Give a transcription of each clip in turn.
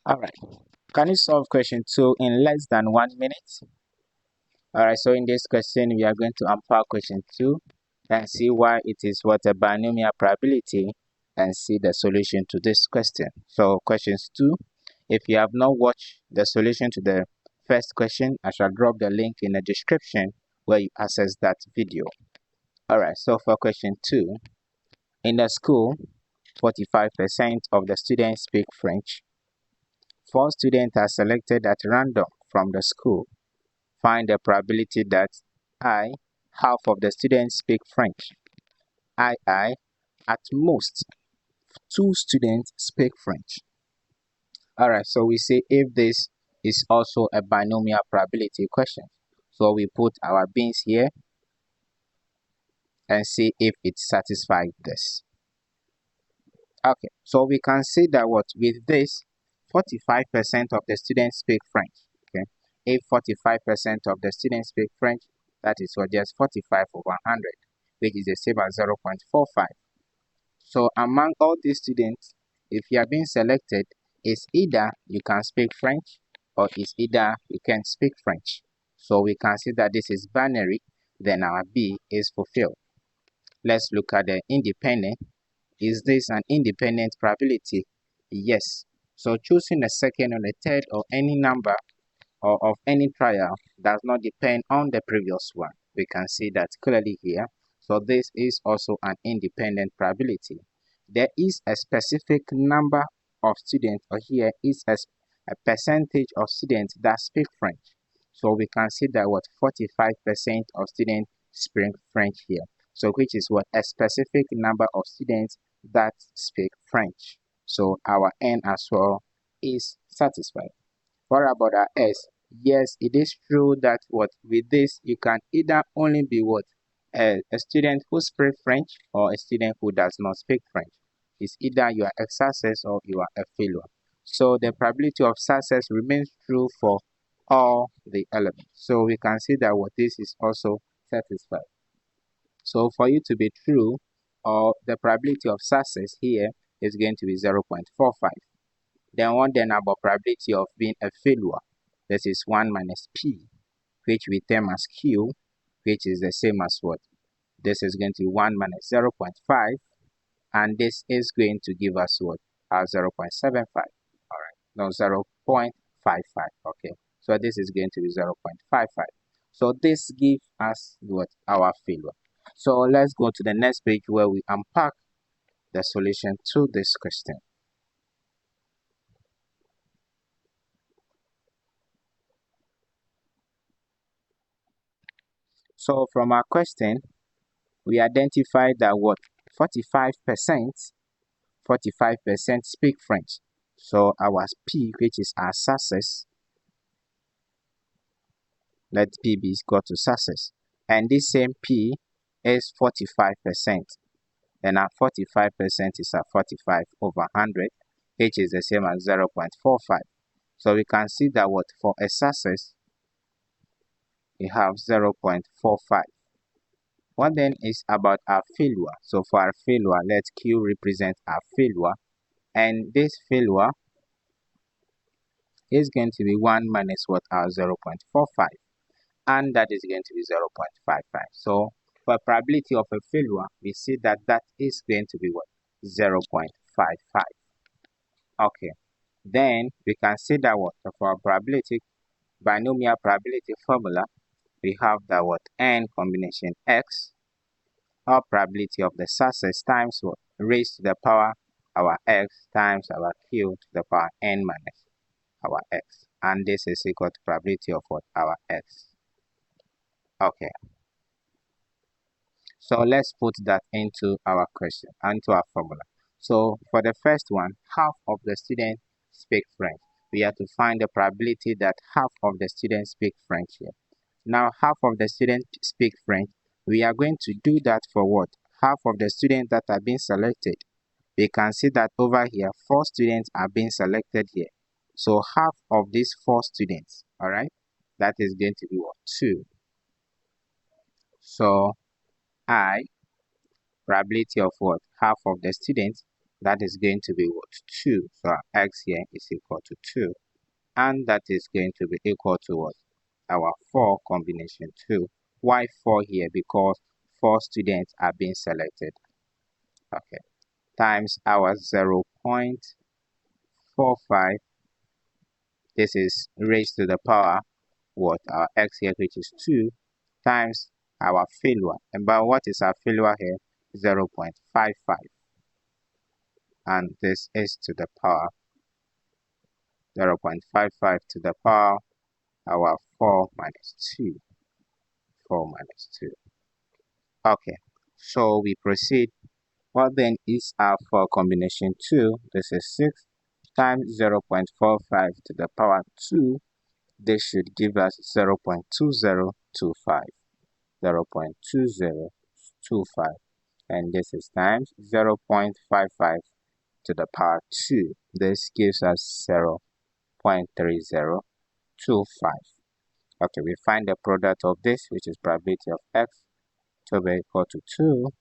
All right. Can you solve question 2 in less than 1 minute? All right. So in this question, we are going to unpack question 2 and see why it is what a binomial probability and see the solution to this question. So questions 2. If you have not watched the solution to the first question, I shall drop the link in the description where you access that video. All right. So for question 2, in the school, 45% of the students speak French. 4 students are selected at random from the school. Find the probability that I, half of the students speak French. At most, 2 students speak French. Alright, so we say if this is also a binomial probability question. So we put our bins here and see if it satisfies this. Okay, so we can see that what with this, 45% of the students speak French. Okay, if 45% of the students speak French, that is what just 45 over 100, which is the same as 0.45. So among all these students, if you are being selected, it's either you can speak French or it's either you can speak French. So we can see that this is binary, then our B is fulfilled. Let's look at the independent. Is this an independent probability? Yes. So choosing the second or the third or any number or of any trial does not depend on the previous one. We can see that clearly here. So this is also an independent probability. There is a specific number of students, or here is a percentage of students that speak French. So we can see that what 45% of students speak French here. So which is what a specific number of students that speak French. So our N as well is satisfied. What about our S? Yes, it is true that what with this you can either only be what a student who speaks French or a student who does not speak French. It's either you are a success or you are a failure. So the probability of success remains true for all the elements. So we can see that what this is also satisfied. So for you to be true, or the probability of success here is going to be 0.45. Then one then about probability of being a failure. This is 1 minus P, which we term as Q, which is the same as what? This is going to be 1 minus 0.5, and this is going to give us what? 0.75. Alright, no, 0.55. Okay, so this is going to be 0.55. So this gives us what? Our failure. So let's go to the next page where we unpack the solution to this question. So from our question, we identified that what 45% speak French. So our P, which is our success, let P be equal to success. And this same P is 45%. Then our 45% is our 45 over 100, which is the same as 0.45. So we can see that what for a success, we have 0.45. What then is about our failure? So for our failure, let Q represent our failure. And this failure is going to be 1 minus what our 0.45. And that is going to be 0.55. So for probability of a failure, we see that that is going to be what? 0.55. Okay. Then we can see that what for our probability, binomial probability formula, we have that what n combination x, or probability of the success times what raised to the power our x times our q to the power n minus our x, and this is equal to probability of what our x. Okay, so let's put that into our question, into our formula. So for the first one, half of the students speak French. We have to find the probability that half of the students speak French here. Now half of the students speak French. We are going to do that for what? Half of the students that are being selected. We can see that over here 4 students are being selected here. So half of these 4 students, all right, that is going to be what? 2. So I, probability of what? Half of the students, that is going to be what? 2. So our x here is equal to 2. And that is going to be equal to what? Our 4 combination 2. Why 4 here? Because 4 students are being selected. Okay. Times our 0.45. This is raised to the power what? Our x here, which is 2, times our failure. And by what is our failure here? 0.55. And this is to the power 0.55 to the power our 4 minus 2. 4 minus 2. Okay, so we proceed. What then is our 4 combination 2? This is 6 times 0.45 to the power 2. This should give us 0.2025. 0.2025. And this is times 0.55 to the power 2. This gives us 0.3025. Okay, we find the product of this, which is probability of x to be equal to 2.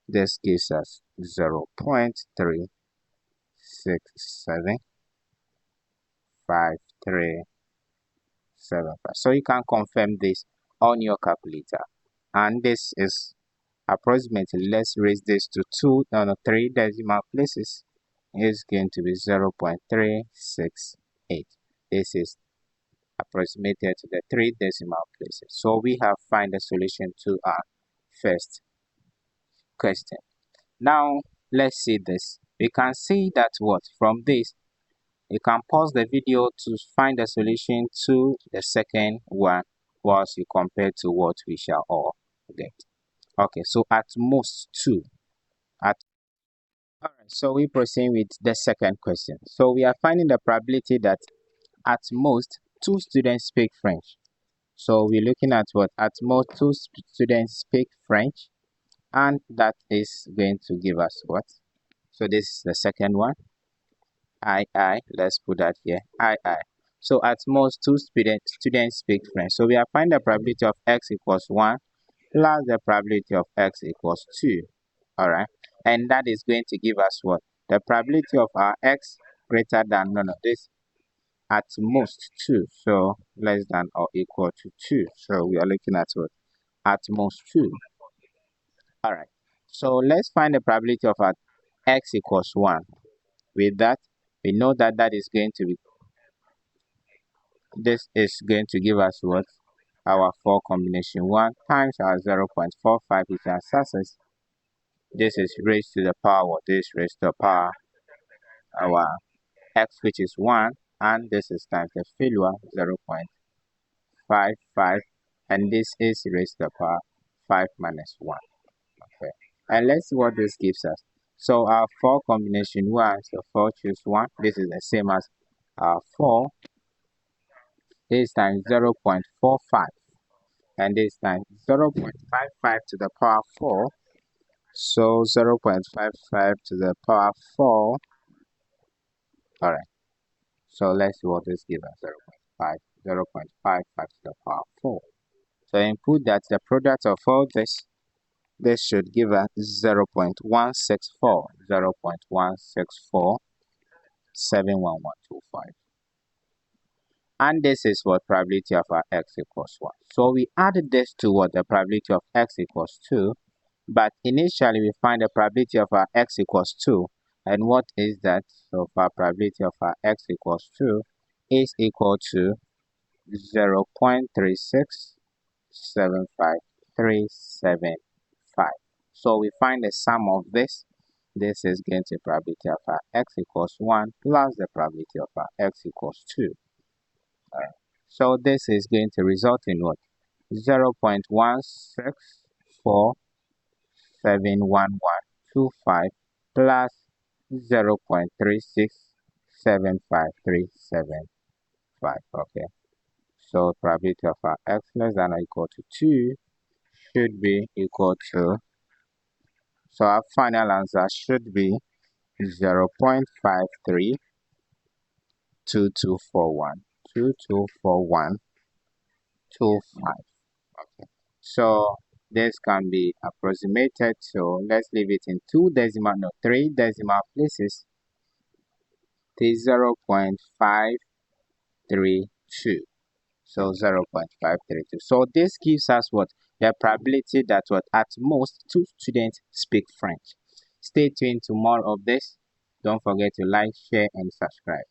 This gives us 0.3675375. So you can confirm this on your calculator. And this is approximately, let's raise this to 3 decimal places. It's going to be 0.368. This is approximated to the 3 decimal places. So we have find the solution to our first question. Now let's see this. We can see that what from this, you can pause the video to find the solution to the second one whilst you compare to what we shall all get. Okay, so at most 2. Alright, so we proceed with the second question. So we are finding the probability that at most 2 students speak French. So we're looking at what? At most 2 students speak French, and that is going to give us what? So this is the second one. Let's put that here. So at most 2 students speak French. So we are finding the probability of x equals 1 plus the probability of x equals 2. Alright. And that is going to give us what? The probability of our x greater than none of this at most 2. So less than or equal to 2. So we are looking at what? At most 2. Alright. So let's find the probability of our x equals 1. With that, we know that that is going to be, this is going to give us what? Our 4 combination 1 times our 0.45, which is our success. This is raised to the power what? This raised to the power our x, which is 1, and this is times the failure 0.55, and this is raised to the power 5 minus 1. Okay, and let's see what this gives us. So our 4 combination 1, so 4 choose 1. This is the same as 4. This times 0.45, and this times 0.55 to the power 4. So 0.55 to the power 4. Alright, so let's see what this gives us. 0.55 to the power 4. So input that the product of all this should give us 0.164, 71125. And this is what probability of our x equals 1. So we added this to what the probability of x equals 2. But initially we find the probability of our x equals 2. And what is that? So our probability of our x equals 2 is equal to 0.3675375. So we find the sum of this. This is going to probability of our x equals 1 plus the probability of our x equals 2. So this is going to result in what? 0.164711125 plus 0.3675375. Okay. So probability of our x less than or equal to 2 should be equal to, so our final answer should be 0.532241. 224125. Okay. So this can be approximated to, let's leave it in three decimal places, to 0.532. So 0.532. So this gives us what? The probability that what at most 2 students speak French. Stay tuned to more of this. Don't forget to like, share, and subscribe.